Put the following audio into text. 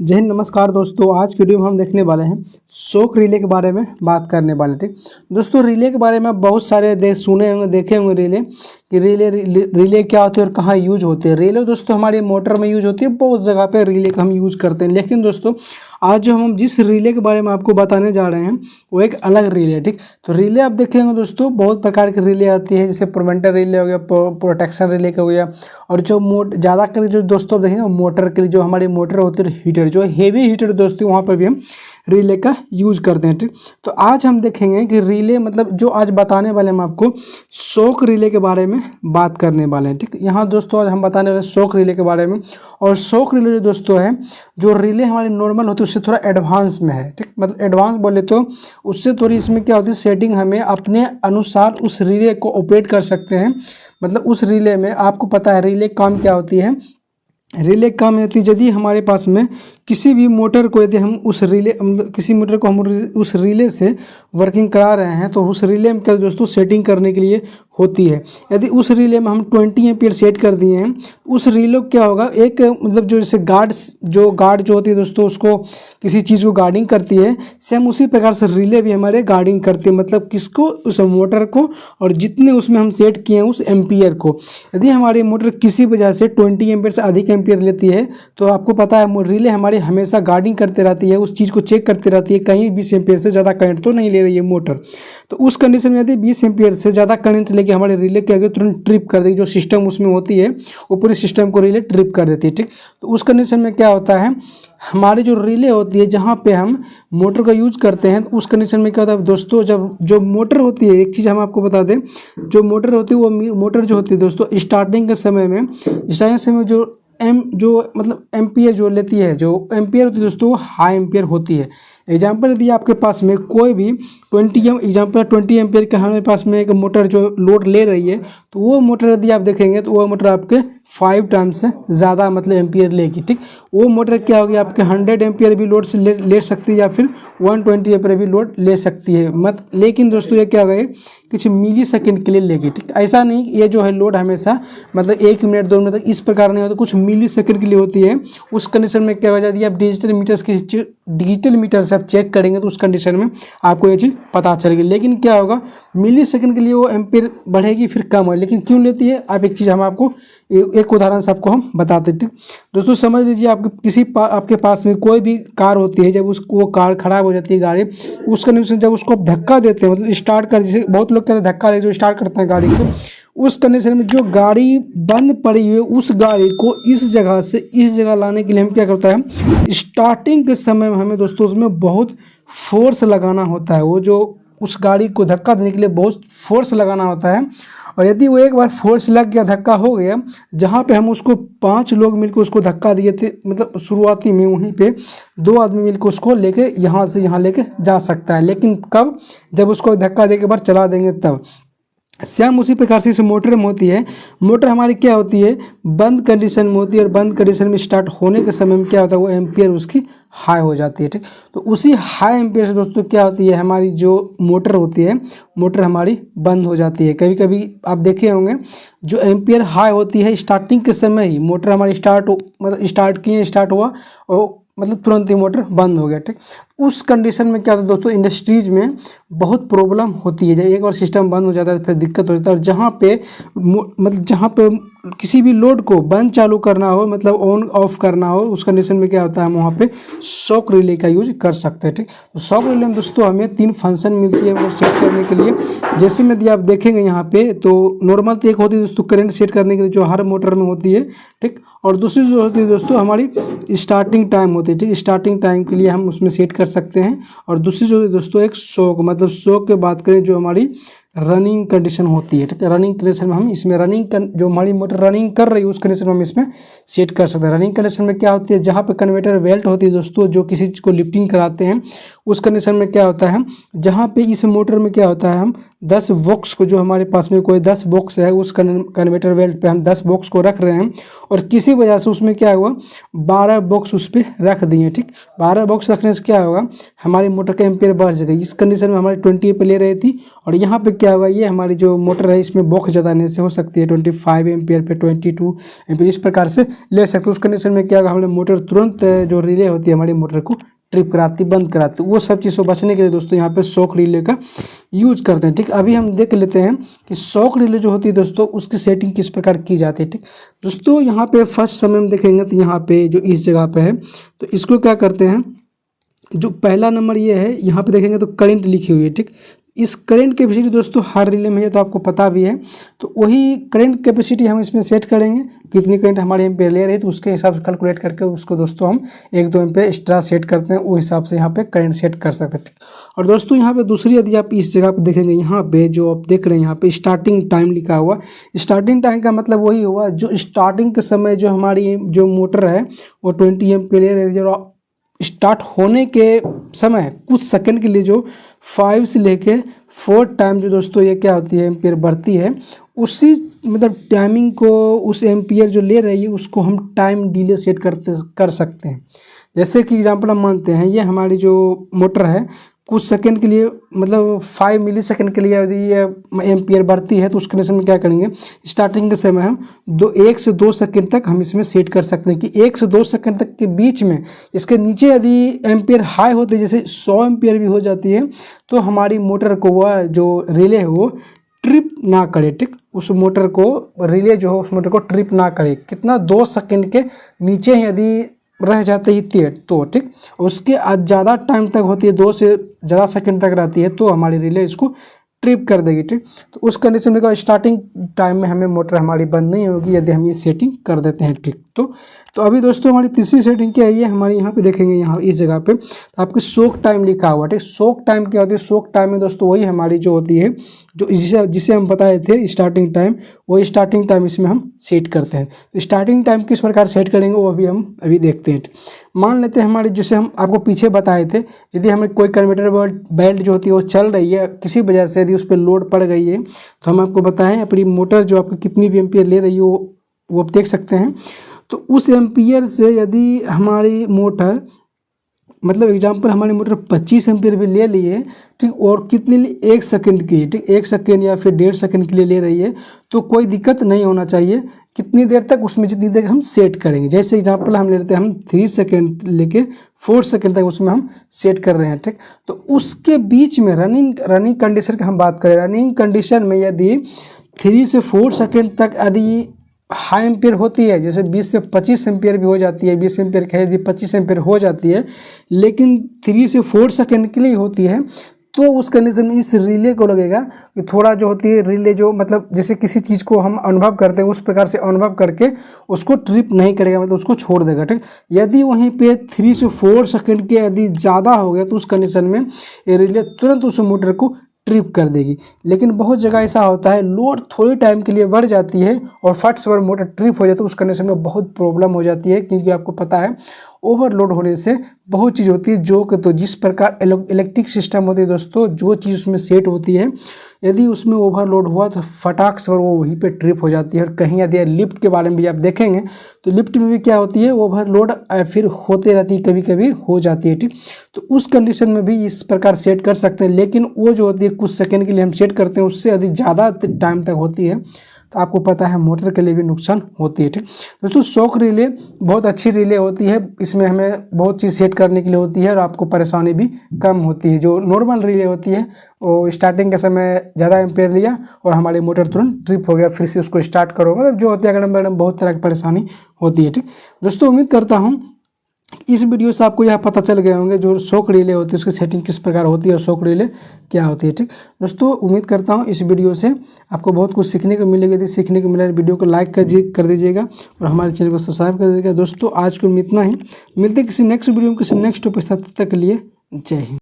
जय हिंद, नमस्कार दोस्तों। आज की वीडियो में हम देखने वाले हैं शॉक रिले के बारे में बात करने वाले। ठीक दोस्तों, रिले के बारे में बहुत सारे सुने होंगे, देखे होंगे रिले कि रिले क्या होती है और कहाँ यूज होते हैं। रिले दोस्तों हमारे मोटर में यूज होती है, बहुत जगह पे रिले का हम यूज करते हैं। लेकिन दोस्तों आज जो हम जिस रिले के बारे में आपको बताने जा रहे हैं वो एक अलग रिले है। ठीक, तो रिले आप देखेंगे दोस्तों बहुत प्रकार की रिले आती है, जैसे प्रिवेंटर रिले हो गया, प्रोटेक्शन रिले का हो गया, और जो ज़्यादा कर जो दोस्तों देखेंगे मोटर के लिए, जो हमारी मोटर होती है हीटर, जो हेवी हीटर दोस्तों वहाँ पर भी हम रिले का यूज करते हैं। ठीक, तो आज हम देखेंगे कि रिले मतलब जो आज बताने वाले हम आपको शॉक रिले के बारे में बात करने वाले हैं। ठीक, यहाँ दोस्तों आज हम बताने वाले शॉक रिले के बारे में। और शॉक रिले जो दोस्तों है, जो रिले हमारी नॉर्मल होती है उससे थोड़ा एडवांस में है। ठीक, मतलब एडवांस बोले तो उससे थोड़ी इसमें क्या होती है, सेटिंग हमें अपने अनुसार उस रिले को ऑपरेट कर सकते हैं। मतलब उस रिले में आपको पता है रिले काम क्या होती है। रिले काम होती है यदि हमारे पास में किसी भी मोटर को, यदि हम उस रिले मतलब किसी मोटर को हम उस रिले से वर्किंग करा रहे हैं तो उस रिले में क्या दोस्तों सेटिंग करने के लिए होती है। यदि उस रिले में हम 20 एम्पीयर सेट कर दिए हैं, उस रिले क्या होगा, एक मतलब जो जैसे गार्ड जो होती है दोस्तों, उसको किसी चीज़ को गार्डिंग करती है, सेम उसी प्रकार से रिले भी हमारे गार्डिंग करती है। मतलब किसको, उस मोटर को, और जितने उसमें हम सेट किए हैं उस एम्पीयर को। यदि हमारी मोटर किसी वजह से 20 एम्पीयर से अधिक एम्पीयर लेती है तो आपको पता है रिले हमारी हमेशा गार्डिंग करते रहती है, उस चीज़ को चेक करते रहती है कहीं 20 एम्पीयर से ज़्यादा करंट तो नहीं ले रही है मोटर। तो उस कंडीशन में यदि 20 एम्पीयर से ज़्यादा करंट लेके हमारे रिले क्या तुरंत ट्रिप कर देगी, जो सिस्टम उसमें होती है वो पूरे सिस्टम को रिले ट्रिप कर देती है। ठीक, तो उस कंडीशन में क्या होता है, हमारी जो रिले होती है जहाँ पे हम मोटर का यूज करते हैं, तो उस कंडीशन में क्या होता है दोस्तों, जब जो मोटर होती है, एक चीज़ हम आपको बता दें, जो मोटर होती है वो मोटर जो होती है दोस्तों स्टार्टिंग के समय में जो मतलब एम्पियर जो लेती है, जो एम्पियर होती है दोस्तों हाई एम्पियर होती है। एग्जाम्पल यदि आपके पास में कोई भी 20 एम्पियर के हमारे पास में एक मोटर जो लोड ले रही है, तो वो मोटर यदि आप देखेंगे तो वो मोटर आपके 5 टाइम्स से ज़्यादा मतलब एम्पियर लेगी। ठीक, वो मोटर क्या होगी, आपके 100 एम्पियर भी लोड से ले सकती है या फिर 120 एम्पियर भी लोड ले सकती है। लेकिन दोस्तों ये क्या होगा, कुछ मिली सेकेंड के लिए लेगी। ठीक, ऐसा नहीं ये जो है लोड हमेशा मतलब 1 मिनट 2 मिनट तक इस प्रकार नहीं होता, कुछ मिली सेकेंड के लिए होती है। उस कंडीशन में क्या हो जाती है, आप डिजिटल मीटर से आप चेक करेंगे तो उस कंडीशन में आपको ये चीज़ पता चलेगी। लेकिन क्या होगा, मिली सेकेंड के लिए वो एम्पियर बढ़ेगी फिर कम हो, लेकिन क्यों लेती है, आप एक चीज़ हम आपको एक उदाहरण से आपको हम बताते हैं। ठीक दोस्तों, समझ लीजिए आपके पास में कोई भी कार होती है, जब वो कार खराब हो जाती है गाड़ी, उस कंडीशन जब उसको आप धक्का देते हैं, मतलब स्टार्ट कर, जैसे बहुत लोग कहते हैं धक्का दे जो स्टार्ट करते हैं गाड़ी को, उस कंडीशन में जो गाड़ी बंद पड़ी हुई है उस गाड़ी को इस जगह से इस जगह लाने के लिए हम क्या करता है, स्टार्टिंग के समय में हमें दोस्तों उसमें बहुत फोर्स लगाना होता है। वो जो उस गाड़ी को धक्का देने के लिए बहुत फोर्स लगाना होता है। और यदि वो एक बार फोर्स लग गया, धक्का हो गया, जहाँ पे हम उसको 5 लोग मिलकर उसको धक्का दिए थे, मतलब शुरुआती में वहीं पे 2 आदमी मिलकर उसको लेके यहाँ से यहाँ लेके जा सकता है। लेकिन कब, जब उसको धक्का दे के बाद चला देंगे तब। सेम उसी प्रकार से इस मोटर में होती है। मोटर हमारी क्या होती है, बंद कंडीशन में होती है, और बंद कंडीशन में स्टार्ट होने के समय में क्या होता है, वो एम्पियर उसकी हाई हो जाती है। ठीक, तो उसी हाई एम्पियर से दोस्तों क्या होती है, हमारी जो मोटर होती है, मोटर हमारी बंद हो जाती है। कभी कभी आप देखे होंगे जो एम्पियर हाई होती है स्टार्टिंग के समय ही मोटर हमारी स्टार्ट हुआ और मतलब तुरंत ही मोटर बंद हो गया। ठीक, उस कंडीशन में क्या होता है दोस्तों, इंडस्ट्रीज में बहुत प्रॉब्लम होती है। जब एक बार सिस्टम बंद हो जाता है तो फिर दिक्कत हो जाता है। और जहाँ पे किसी भी लोड को बंद चालू करना हो, मतलब ऑन ऑफ करना हो, उस कंडीशन में क्या होता है, हम वहाँ पे शॉक रिले का यूज कर सकते हैं। ठीक, तो शॉक रिले में दोस्तों हमें 3 फंक्शन मिलती है मतलब सेट करने के लिए। जैसे में यदि आप देखेंगे यहाँ पे, तो नॉर्मल तो एक होती है दोस्तों करंट सेट करने के लिए, जो हर मोटर में होती है। ठीक, और दूसरी जो होती है दोस्तों हमारी स्टार्टिंग टाइम होती है। ठीक, स्टार्टिंग टाइम के लिए हम उसमें सेट कर सकते हैं। और दूसरी जो है दोस्तों एक शॉक, मतलब शॉक की बात करें जो हमारी रनिंग कंडीशन होती है। ठीक है, रनिंग कंडीशन में हम इसमें जो हमारी मोटर रनिंग कर रही है उस कंडीशन में हम इसमें सेट कर सकते हैं। रनिंग कंडीशन में क्या होती है, जहाँ पे कन्वर्टर बेल्ट होती है दोस्तों, जो किसी चीज़ को लिफ्टिंग कराते हैं, उस कंडीशन में क्या होता है, जहाँ पे इस मोटर में क्या होता है, हम 10 बॉक्स को, जो हमारे पास में कोई 10 बॉक्स है उस कन्वर्टर बेल्ट पे हम 10 बॉक्स को रख रहे हैं और किसी वजह से उसमें क्या हुआ 12 बॉक्स उस पर रख दिए। ठीक, 12 बॉक्स रखने से क्या होगा, हमारी मोटर का एम्पियर बढ़ जाएगा। इस कंडीशन में हमारी 20 पे ले रही थी और यहाँ पे क्या होगा, ये हमारी जो मोटर है इसमें बॉक्स ज़्यादा आने से हो सकती है 25 एम्पियर पे 22 एम्पियर इस प्रकार से ले सकते हैं। उस कंडीशन में क्या होगा, हमारी मोटर तुरंत जो रिले होती है हमारी मोटर को ट्रिप कराती, बंद कराती। वो सब चीज़ से बचने के लिए दोस्तों यहाँ पे शॉक रिले का यूज करते हैं। ठीक, अभी हम देख लेते हैं कि शॉक रिले जो होती है दोस्तों उसकी सेटिंग किस प्रकार की जाती है। ठीक दोस्तों, यहाँ पे फर्स्ट समय हम देखेंगे तो यहाँ पे जो इस जगह पे है तो इसको क्या करते हैं, जो पहला नंबर ये है, यहाँ पे देखेंगे तो करंट लिखी हुई है। ठीक, इस करंट कैपेसिटी दोस्तों हर रिले में है तो आपको पता भी है, तो वही करंट कैपेसिटी हम इसमें सेट करेंगे, कितनी करंट हमारे एम्पेयर ले रही है तो उसके हिसाब से कैलकुलेट करके उसको दोस्तों हम 1-2 एम्पेयर एक्स्ट्रा सेट करते हैं, वो हिसाब से यहाँ पे करंट सेट कर सकते हैं। और दोस्तों यहाँ पे दूसरी, यदि आप इस जगह पे देखेंगे, यहाँ पे जो आप देख रहे हैं यहाँ पे स्टार्टिंग टाइम लिखा हुआ, स्टार्टिंग टाइम का मतलब वही हुआ जो स्टार्टिंग के समय जो हमारी जो मोटर है वो 20 एम्पेयर ले रही है और स्टार्ट होने के समय कुछ सेकंड के लिए जो 5 से लेके 4 टाइम जो दोस्तों ये क्या होती है एम्पियर बढ़ती है, उसी मतलब टाइमिंग को उस एम्पियर जो ले रही है उसको हम टाइम डिले सेट कर सकते हैं। जैसे कि एग्जांपल हम मानते हैं ये हमारी जो मोटर है कुछ सेकंड के लिए मतलब 5 मिली सेकंड के लिए यदि ये एम्पियर बढ़ती है तो उस कंडीशन में क्या करेंगे, स्टार्टिंग के समय हम 1 से 2 सेकंड तक हम इसमें सेट कर सकते हैं कि 1 से 2 सेकंड तक के बीच में इसके नीचे यदि एम्पियर हाई होते जैसे 100 एम्पियर भी हो जाती है तो हमारी मोटर को वह जो रिले है वो ट्रिप ना करे। ठीक, उस मोटर को रिले जो है उस मोटर को ट्रिप ना करे, कितना 2 सेकंड के नीचे यदि रह जाते ही तो ठीक, उसके ज़्यादा टाइम तक होती है 2 से ज़्यादा सेकंड तक रहती है तो हमारी रिले इसको ट्रिप कर देगी। ठीक, तो उस कंडीशन में स्टार्टिंग टाइम में हमें मोटर हमारी बंद नहीं होगी यदि हम ये सेटिंग कर देते हैं। ठीक, तो अभी दोस्तों हमारी तीसरी सेटिंग क्या है, ये हमारी यहाँ पे देखेंगे, यहाँ इस जगह पे तो आपके शॉक टाइम लिखा हुआ। ठीक, शॉक टाइम क्या होती है, शॉक टाइम में दोस्तों वही हमारी जो होती है जो जिसे हम बताए थे स्टार्टिंग टाइम, वही स्टार्टिंग टाइम इसमें हम सेट करते हैं। तो स्टार्टिंग टाइम किस प्रकार सेट करेंगे वो हम अभी देखते हैं। मान लेते हैं हमारी जिसे हम आपको पीछे बताए थे, यदि हमें कोई कन्वर्टर बेल्ट जो होती है वो चल रही है किसी वजह से यदि उस पर लोड पड़ गई है तो हम आपको बताएं अपनी मोटर जो आपको कितनी भी एम्पियर ले रही है वो आप देख सकते हैं। तो उस एम्पियर से यदि हमारी मोटर मतलब एग्जांपल हमारी मोटर 25 एम्पियर भी ले ली है, ठीक, और कितने लिए 1 सेकंड की, ठीक, 1 सेकंड या फिर 1.5 सेकंड के लिए ले रही है तो कोई दिक्कत नहीं होना चाहिए। कितनी देर तक उसमें जितनी देर हम सेट करेंगे, जैसे एग्जांपल हम ले लेते हैं हम 3 सेकंड लेके 4 सेकंड तक उसमें हम सेट कर रहे हैं। ठीक, तो उसके बीच में रनिंग कंडीशन की हम बात करें, रनिंग कंडीशन में यदि 3 से 4 सेकंड तक यदि हाई एम्पियर होती है, जैसे 20 से 25 एम्पियर भी हो जाती है, 20 एम्पियर की यदि 25 एम्पियर हो जाती है लेकिन 3 से 4 सेकंड के लिए होती है तो उस कंडीशन में इस रिले को लगेगा कि थोड़ा जो होती है रिले जो मतलब जैसे किसी चीज़ को हम अनुभव करते हैं उस प्रकार से अनुभव करके उसको ट्रिप नहीं करेगा, मतलब उसको छोड़ देगा। ठीक, यदि वहीं पे 3 से 4 सेकंड के यदि ज़्यादा हो गया तो उस कंडीशन में ये रिले तुरंत उस मोटर को ट्रिप कर देगी। लेकिन बहुत जगह ऐसा होता है लोड थोड़ी टाइम के लिए बढ़ जाती है और फट से मोटर ट्रिप हो जाती है, उस कंडीशन में बहुत प्रॉब्लम हो जाती है क्योंकि आपको पता है ओवरलोड होने से बहुत चीज़ होती है जो कि तो जिस प्रकार इलेक्ट्रिक सिस्टम होती है दोस्तों, जो चीज़ उसमें सेट होती है यदि उसमें ओवरलोड हुआ तो फटाक से वो वहीं पे ट्रिप हो जाती है। और कहीं यदि लिफ्ट के बारे में भी आप देखेंगे तो लिफ्ट में भी क्या होती है ओवरलोड फिर होते रहती है, कभी कभी हो जाती है। ठीक, तो उस कंडीशन में भी इस प्रकार सेट कर सकते हैं, लेकिन वो जो होती है कुछ सेकेंड के लिए हम सेट करते हैं उससे यदि ज़्यादा टाइम तक होती है तो आपको पता है मोटर के लिए भी नुकसान होती है। ठीक दोस्तों, शॉक रिले बहुत अच्छी रिले होती है, इसमें हमें बहुत चीज़ सेट करने के लिए होती है और आपको परेशानी भी कम होती है। जो नॉर्मल रिले होती है वो स्टार्टिंग के समय ज़्यादा एम्पेयर लिया और हमारी मोटर तुरंत ट्रिप हो गया, फिर से उसको स्टार्ट करो, मतलब जो होती है अगर मैडम बहुत तरह की परेशानी होती है। ठीक दोस्तों, उम्मीद करता हूँ इस वीडियो से आपको यह पता चल गए होंगे जो शॉक रिले होती है उसकी सेटिंग किस प्रकार होती है और शॉक रिले क्या होती है। ठीक दोस्तों, उम्मीद करता हूँ इस वीडियो से आपको बहुत कुछ सीखने को मिलेगा। यदि सीखने को मिला वीडियो को लाइक कर दीजिएगा और हमारे चैनल को सब्सक्राइब कर दीजिएगा। दोस्तों आज को इतना ही, मिलते किसी नेक्स्ट वीडियो में किसी नेक्स्ट टॉपिक के साथ, तब तक के लिए जय हिंद।